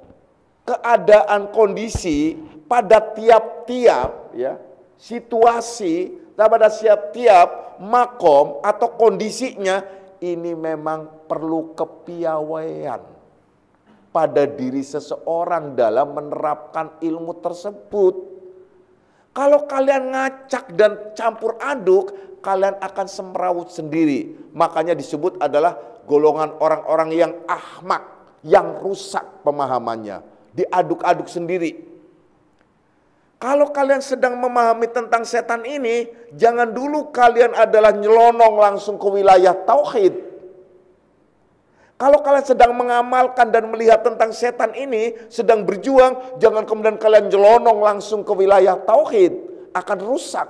keadaan, kondisi pada tiap-tiap ya situasi, pada tiap-tiap makom atau kondisinya, ini memang perlu kepiawaian pada diri seseorang dalam menerapkan ilmu tersebut. Kalau kalian ngacak dan campur aduk, kalian akan semrawut sendiri. Makanya disebut adalah golongan orang-orang yang ahmak, yang rusak pemahamannya, diaduk-aduk sendiri. Kalau kalian sedang memahami tentang setan ini, jangan dulu kalian adalah nyelonong langsung ke wilayah tauhid. Kalau kalian sedang mengamalkan dan melihat tentang setan ini, sedang berjuang, jangan kemudian kalian jelonong langsung ke wilayah tauhid, akan rusak.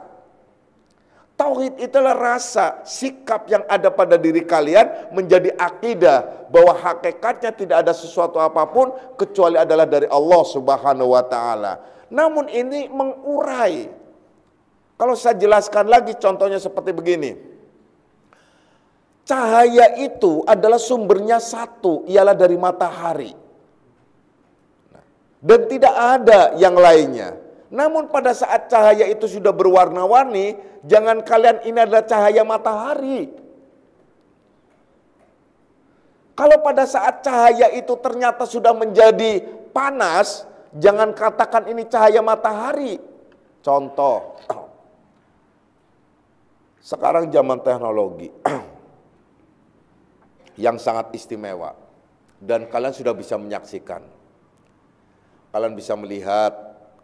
Tauhid itulah rasa, sikap yang ada pada diri kalian menjadi akidah bahwa hakikatnya tidak ada sesuatu apapun kecuali adalah dari Allah Subhanahu wa taala. Namun ini mengurai. Kalau saya jelaskan lagi contohnya seperti begini. Cahaya itu adalah sumbernya satu, ialah dari matahari. Dan tidak ada yang lainnya. Namun pada saat cahaya itu sudah berwarna-warni, jangan kalian ini adalah cahaya matahari. Kalau pada saat cahaya itu ternyata sudah menjadi panas, jangan katakan ini cahaya matahari. Contoh, sekarang zaman teknologi yang sangat istimewa dan kalian sudah bisa menyaksikan kalian bisa melihat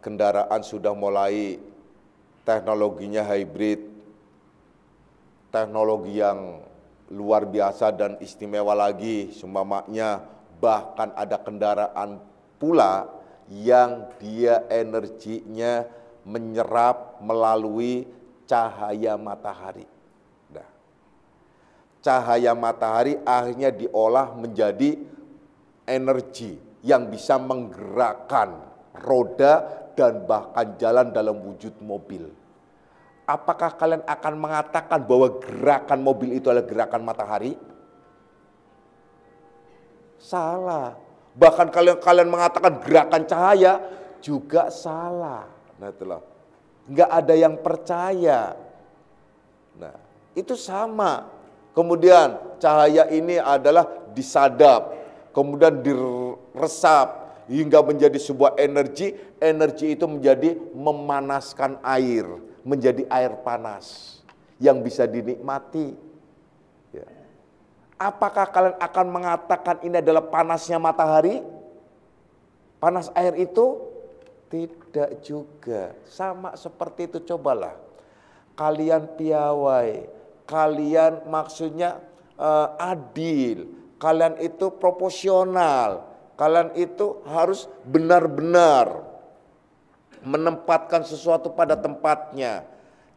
kendaraan sudah mulai teknologinya hybrid, teknologi yang luar biasa dan istimewa lagi. Seumpamanya bahkan ada kendaraan pula yang dia energinya menyerap melalui cahaya matahari. Nah, cahaya matahari akhirnya diolah menjadi energi yang bisa menggerakkan roda dan bahkan jalan dalam wujud mobil. Apakah kalian akan mengatakan bahwa gerakan mobil itu adalah gerakan matahari? Salah. Bahkan kalian mengatakan gerakan cahaya juga salah. Nah, itulah. Nggak ada yang percaya. Nah, itu sama. Kemudian cahaya ini adalah disadap, kemudian diresap hingga menjadi sebuah energi. Energi itu menjadi memanaskan air, menjadi air panas yang bisa dinikmati. Ya. Apakah kalian akan mengatakan ini adalah panasnya matahari? Panas air itu? Tidak juga. Sama seperti itu, cobalah. Kalian piawai, kalian maksudnya adil, kalian itu proporsional, kalian itu harus benar-benar menempatkan sesuatu pada tempatnya.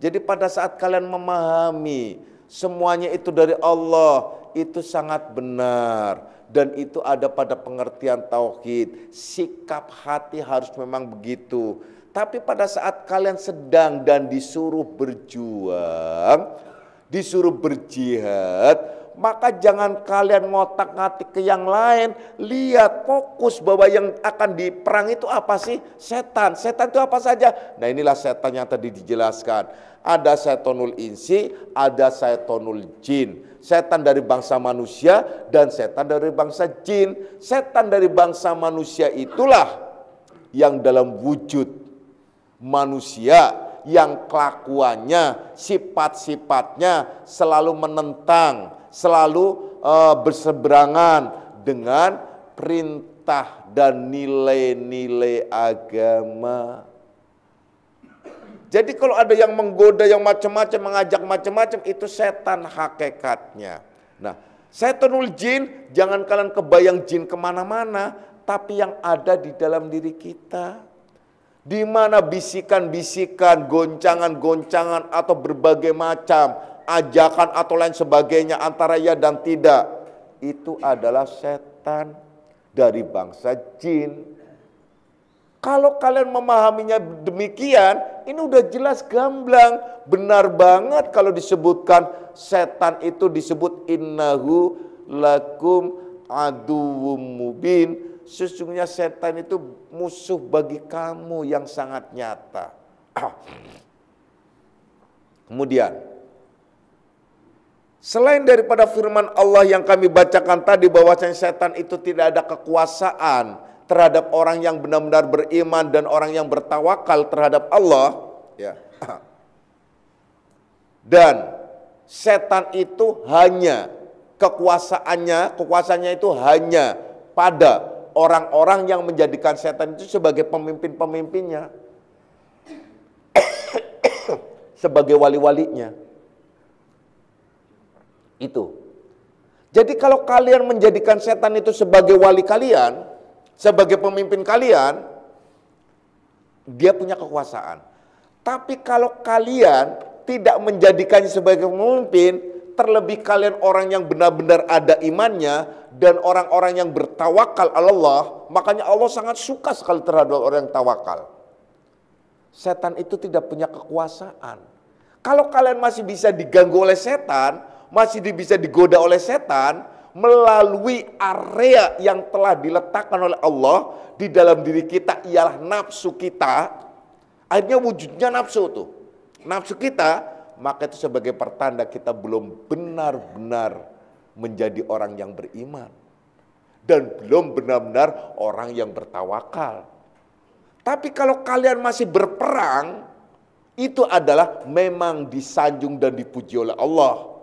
Jadi pada saat kalian memahami semuanya itu dari Allah, itu sangat benar. Dan itu ada pada pengertian tauhid. Sikap hati harus memang begitu. Tapi pada saat kalian sedang dan disuruh berjuang, disuruh berjihad, maka jangan kalian ngotak-ngatik ke yang lain. Lihat, fokus bahwa yang akan diperang itu apa sih? Setan. Setan itu apa saja? Nah, inilah setan yang tadi dijelaskan. Ada setonul insi, ada setonul jin. Setan dari bangsa manusia dan setan dari bangsa jin. Setan dari bangsa manusia itulah yang dalam wujud manusia, yang kelakuannya, sifat-sifatnya selalu menentang, selalu berseberangan dengan perintah dan nilai-nilai agama. Jadi kalau ada yang menggoda, yang macam-macam, mengajak macam-macam, itu setan hakikatnya. Nah, setanul jin, jangan kalian kebayang jin kemana-mana, tapi yang ada di dalam diri kita. Di mana bisikan-bisikan, goncangan-goncangan atau berbagai macam ajakan atau lain sebagainya antara ya dan tidak, itu adalah setan dari bangsa jin. Kalau kalian memahaminya demikian, ini udah jelas gamblang, benar banget kalau disebutkan setan itu disebut innahu lakum aduwwum mubin. Sesungguhnya setan itu musuh bagi kamu yang sangat nyata. Kemudian, selain daripada firman Allah yang kami bacakan tadi bahwasanya setan itu tidak ada kekuasaan terhadap orang yang benar-benar beriman dan orang yang bertawakal terhadap Allah, ya. Dan setan itu hanya kekuasaannya itu hanya pada orang-orang yang menjadikan setan itu sebagai pemimpin-pemimpinnya, sebagai wali-walinya. Itu. Jadi kalau kalian menjadikan setan itu sebagai wali kalian, sebagai pemimpin kalian, dia punya kekuasaan. Tapi kalau kalian tidak menjadikannya sebagai pemimpin, terlebih kalian orang yang benar-benar ada imannya dan orang-orang yang bertawakal Allah, makanya Allah sangat suka sekali terhadap orang yang tawakal. Setan itu tidak punya kekuasaan. Kalau kalian masih bisa diganggu oleh setan, masih bisa digoda oleh setan, melalui area yang telah diletakkan oleh Allah di dalam diri kita, ialah nafsu kita. Akhirnya wujudnya nafsu tuh, nafsu kita, maka itu sebagai pertanda kita belum benar-benar menjadi orang yang beriman dan belum benar-benar orang yang bertawakal. Tapi kalau kalian masih berperang, itu adalah memang disanjung dan dipuji oleh Allah.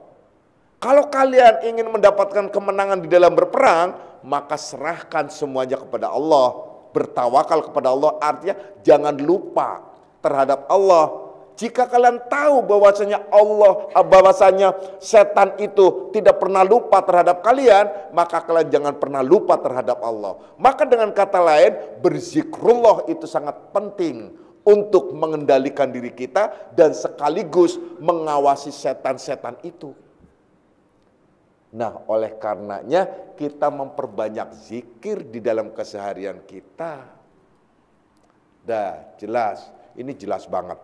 Kalau kalian ingin mendapatkan kemenangan di dalam berperang, maka serahkan semuanya kepada Allah bertawakal kepada Allah artinya jangan lupa terhadap Allah. Jika kalian tahu bahwasanya setan itu tidak pernah lupa terhadap kalian, maka kalian jangan pernah lupa terhadap Allah. Maka dengan kata lain, berzikrullah itu sangat penting untuk mengendalikan diri kita dan sekaligus mengawasi setan-setan itu. Nah, oleh karenanya kita memperbanyak zikir di dalam keseharian kita. Dah jelas, ini jelas banget.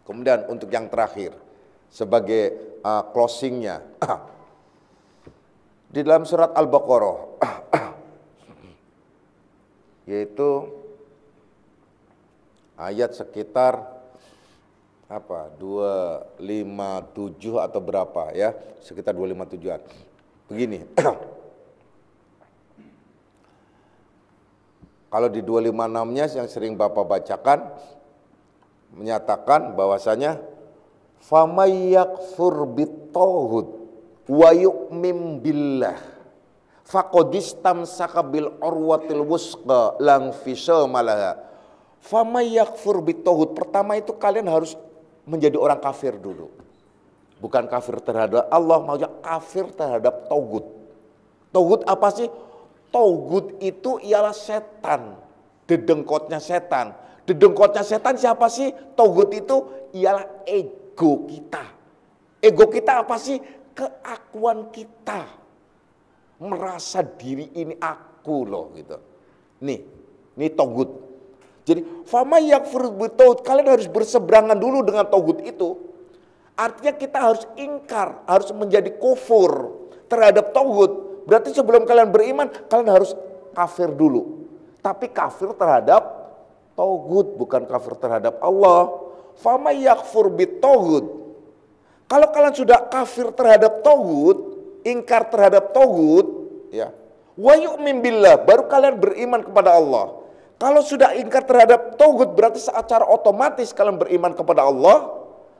Kemudian untuk yang terakhir sebagai closingnya di dalam surat Al-Baqarah yaitu ayat sekitar 257 atau berapa ya, sekitar 257-an. Begini. Kalau di 256-nya yang sering Bapak bacakan menyatakan bahwasanya famay yakfur bitaghut wa yu'min billah faqad istamsaka bil urwatil wusqa lang fisama laha. Famay yakfur bitaghut, pertama itu kalian harus menjadi orang kafir dulu. Bukan kafir terhadap Allah, maksudnya kafir terhadap tauhid. Tauhid apa sih? Tauhid itu ialah setan, dedengkotnya setan. Dedengkotnya setan siapa sih? Tauhid itu ialah ego kita. Ego kita apa sih? Keakuan kita. Merasa diri ini aku loh gitu. Nih tauhid. Jadi fama yakfur bitauhid, kalian harus berseberangan dulu dengan tauhid itu. Artinya kita harus ingkar, harus menjadi kufur terhadap tauhid. Berarti sebelum kalian beriman, kalian harus kafir dulu. Tapi kafir terhadap tauhid, bukan kafir terhadap Allah. Fama yakfur bitauhid. Kalau kalian sudah kafir terhadap tauhid, ingkar terhadap tauhid, ya. Wa yu'min billah, baru kalian beriman kepada Allah. Kalau sudah ingkar terhadap tauhid berarti secara otomatis kalian beriman kepada Allah.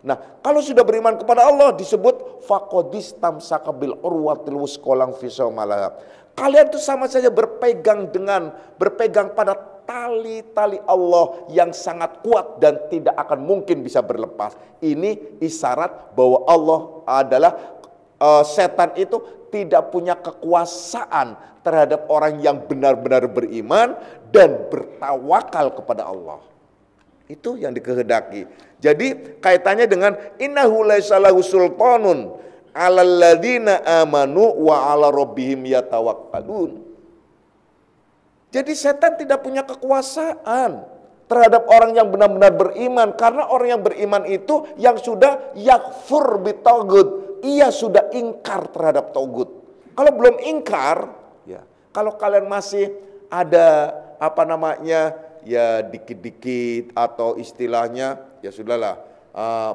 Nah, kalau sudah beriman kepada Allah disebut faqadis tamsaka bil urwatil wusqa lang fisama laha. Kalian itu sama saja berpegang pada tali-tali Allah yang sangat kuat dan tidak akan mungkin bisa berlepas. Ini isyarat bahwa Allah adalah setan itu tidak punya kekuasaan terhadap orang yang benar-benar beriman dan bertawakal kepada Allah. Itu yang dikehendaki. Jadi kaitannya dengan innahu laisa lahu sultanun 'alal ladzina amanu wa 'ala rabbihim yatawakkalun. Jadi setan tidak punya kekuasaan terhadap orang yang benar-benar beriman, karena orang yang beriman itu yang sudah yakfur bitaghut, ia sudah ingkar terhadap tauhid. Kalau belum ingkar, ya, kalau kalian masih ada ya dikit-dikit atau istilahnya ya sudahlah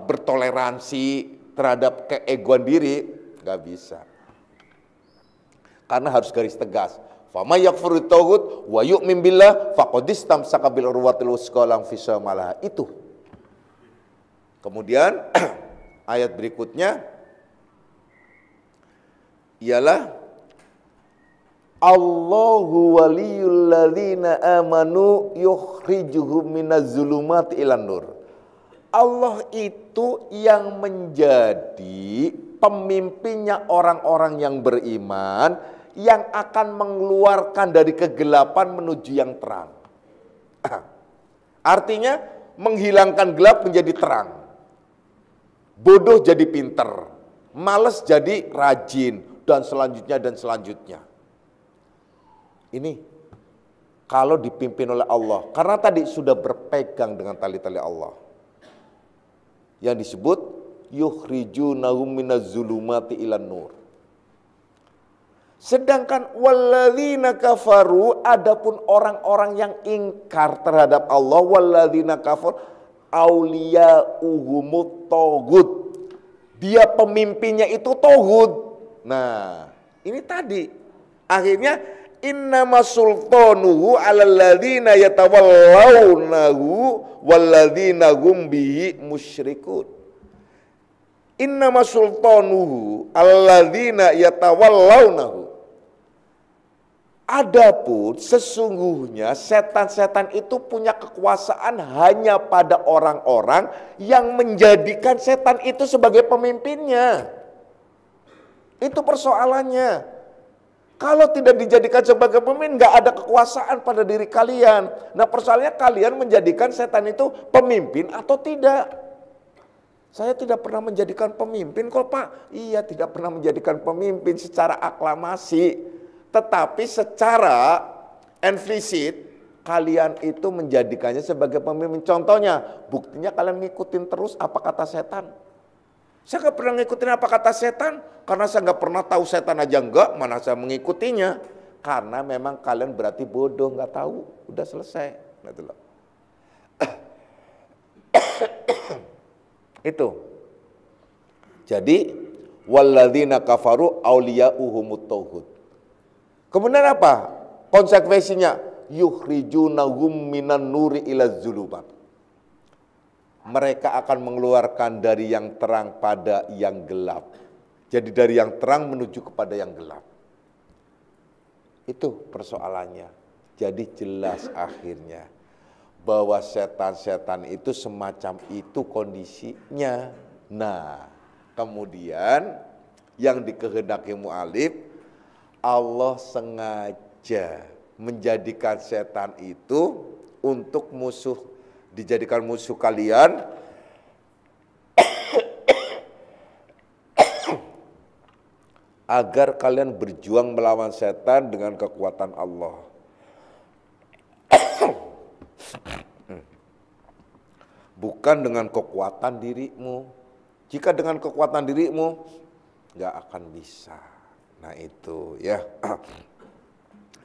bertoleransi terhadap keegoan diri, nggak bisa. Karena harus garis tegas. Fama yakfuru tauhid wa yu'min billah faqad istamsaka bil urwatil wusqa lang fisama laha. Itu. Kemudian ayat berikutnya ialah Allahu waliyul ladzina amanu yukhrijuhum minaz zulumati ilan nur. Allah itu yang menjadi pemimpinnya orang-orang yang beriman, yang akan mengeluarkan dari kegelapan menuju yang terang. Artinya menghilangkan gelap menjadi terang. Bodoh jadi pinter, malas jadi rajin, dan selanjutnya. Ini kalau dipimpin oleh Allah, karena tadi sudah berpegang dengan tali-tali Allah. Yang disebut yukhrijunahum minaz zulumati ilan nur. Sedangkan walladzina kafaru, adapun orang-orang yang ingkar terhadap Allah, walladzina kafar auliya'uhumut taghut. Dia pemimpinnya itu taghut. Nah, ini tadi akhirnya innama sultanuhu 'alal ladzina yatawallawnahu walladzina hum bihi musyrikun. Innama sultanuhu 'alal ladzina yatawallawnahu. Adapun sesungguhnya setan-setan itu punya kekuasaan hanya pada orang-orang yang menjadikan setan itu sebagai pemimpinnya. Itu persoalannya. Kalau tidak dijadikan sebagai pemimpin, nggak ada kekuasaan pada diri kalian. Nah persoalannya kalian menjadikan setan itu pemimpin atau tidak. Saya tidak pernah menjadikan pemimpin kok Pak. Iya, tidak pernah menjadikan pemimpin secara aklamasi. Tetapi secara implisit kalian itu menjadikannya sebagai pemimpin. Contohnya, buktinya kalian ngikutin terus apa kata setan. Saya nggak pernah ngikutin apa kata setan, karena saya nggak pernah tahu setan aja enggak, mana saya mengikutinya. Karena memang kalian berarti bodoh, nggak tahu, udah selesai. Gitu loh. Itu. Jadi, walladzina kafaru auliya'uhumut tauhid. Kemudian apa? Konsekuensinya yukhrijunahum minan nuri ilaz zulumat. Mereka akan mengeluarkan dari yang terang pada yang gelap. Jadi dari yang terang menuju kepada yang gelap. Itu persoalannya. Jadi jelas akhirnya bahwa setan-setan itu semacam itu kondisinya. Nah, kemudian yang dikehendaki mu'alif, Allah sengaja menjadikan setan itu untuk musuh, dijadikan musuh kalian agar kalian berjuang melawan setan dengan kekuatan Allah. Bukan dengan kekuatan dirimu. Jika dengan kekuatan dirimu, nggak akan bisa. Nah itu ya.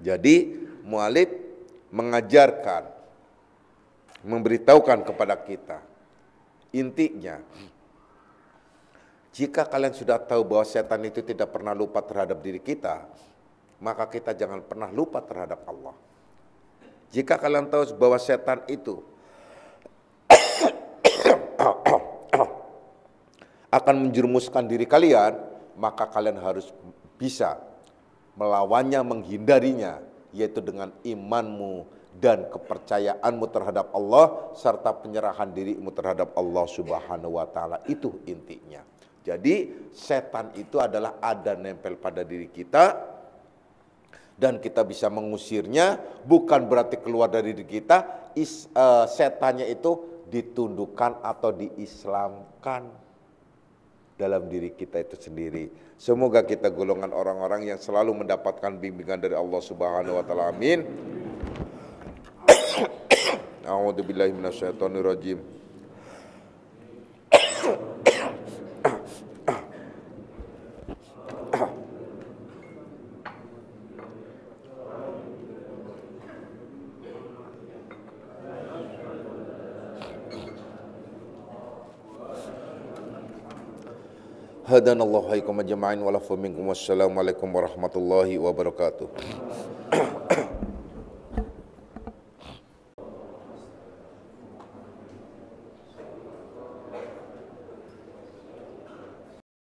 Jadi mu'alif mengajarkan, memberitahukan kepada kita. Intinya, jika kalian sudah tahu bahwa setan itu tidak pernah lupa terhadap diri kita, maka kita jangan pernah lupa terhadap Allah. Jika kalian tahu bahwa setan itu akan menjerumuskan diri kalian, maka kalian harus bisa melawannya, menghindarinya, yaitu dengan imanmu dan kepercayaanmu terhadap Allah serta penyerahan dirimu terhadap Allah Subhanahu wa taala. Itu intinya. Jadi setan itu adalah ada nempel pada diri kita dan kita bisa mengusirnya, bukan berarti keluar dari diri kita. Setannya itu ditundukkan atau diislamkan dalam diri kita itu sendiri. Semoga kita golongan orang-orang yang selalu mendapatkan bimbingan dari Allah Subhanahu wa taala. Amin. A'udzubillahi minasyaitonirrajim. Hadanallahu haikum ajma'in wa lafu minkum wassalamualaikum warahmatullahi wabarakatuh.